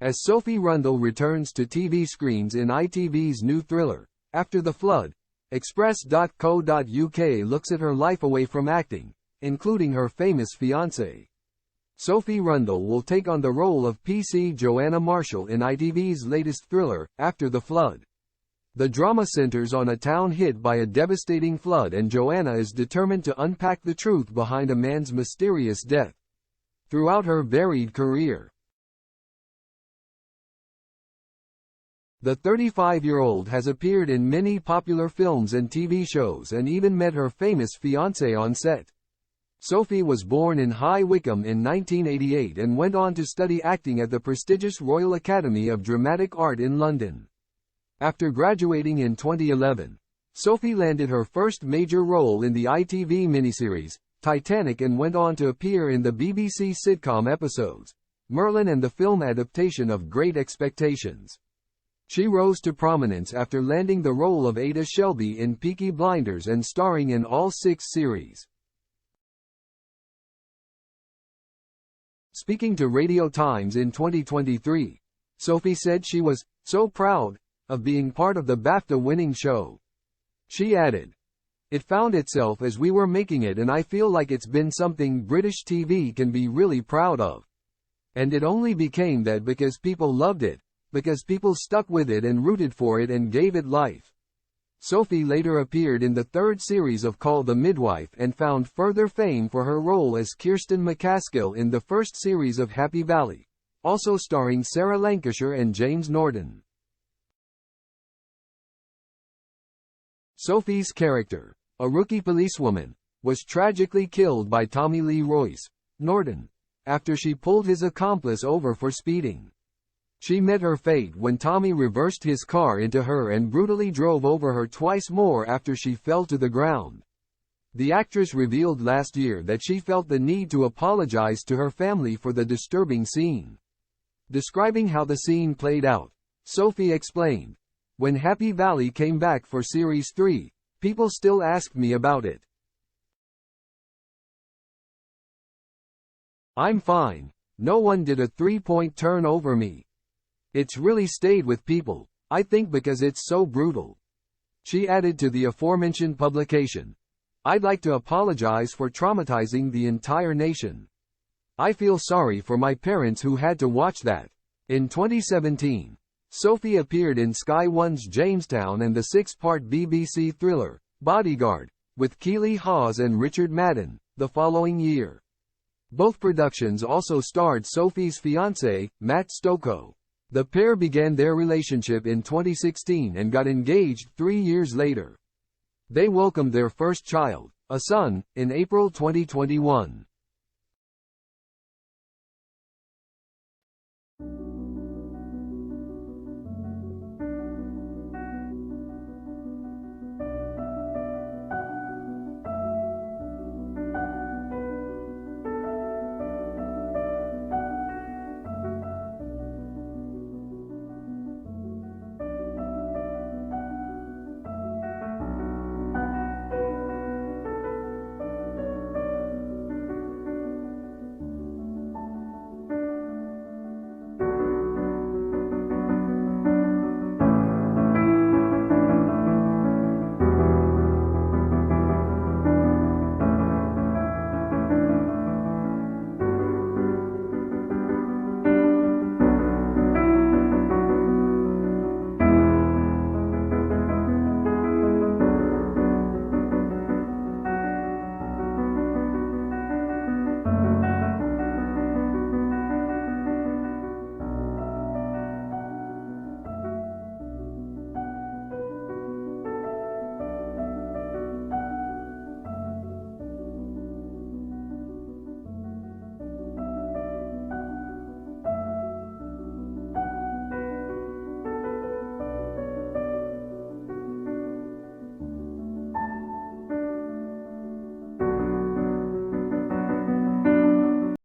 as Sophie Rundle returns to TV screens in ITV's new thriller, After the Flood. Express.co.uk looks at her life away from acting, including her famous fiancé. Sophie Rundle will take on the role of PC Joanna Marshall in ITV's latest thriller, After the Flood. The drama centers on a town hit by a devastating flood, and Joanna is determined to unpack the truth behind a man's mysterious death. Throughout her varied career, the 35-year-old has appeared in many popular films and TV shows and even met her famous fiancé on set. Sophie was born in High Wycombe in 1988 and went on to study acting at the prestigious Royal Academy of Dramatic Art in London. After graduating in 2011, Sophie landed her first major role in the ITV miniseries, Titanic, and went on to appear in the BBC sitcom episodes, Merlin, and the film adaptation of Great Expectations. She rose to prominence after landing the role of Ada Shelby in Peaky Blinders and starring in all 6 series. Speaking to Radio Times in 2023, Sophie said she was so proud of being part of the BAFTA-winning show. She added, "It found itself as we were making it, and I feel like it's been something British TV can be really proud of. And it only became that because people loved it, because people stuck with it and rooted for it and gave it life." Sophie later appeared in the 3rd series of Call the Midwife and found further fame for her role as Kirsten McCaskill in the 1st series of Happy Valley, also starring Sarah Lancashire and James Norden. Sophie's character, a rookie policewoman, was tragically killed by Tommy Lee Royce, Norden, after she pulled his accomplice over for speeding. She met her fate when Tommy reversed his car into her and brutally drove over her twice more after she fell to the ground. The actress revealed last year that she felt the need to apologize to her family for the disturbing scene. Describing how the scene played out, Sophie explained, "When Happy Valley came back for Series 3, people still asked me about it. I'm fine. No one did a 3-point turn over me. It's really stayed with people, I think, because it's so brutal." She added to the aforementioned publication, "I'd like to apologize for traumatizing the entire nation. I feel sorry for my parents who had to watch that." In 2017, Sophie appeared in Sky One's Jamestown and the 6-part BBC thriller, Bodyguard, with Keeley Hawes and Richard Madden, the following year. Both productions also starred Sophie's fiancé, Matt Stokoe. The pair began their relationship in 2016 and got engaged 3 years later. They welcomed their first child, a son, in April 2021.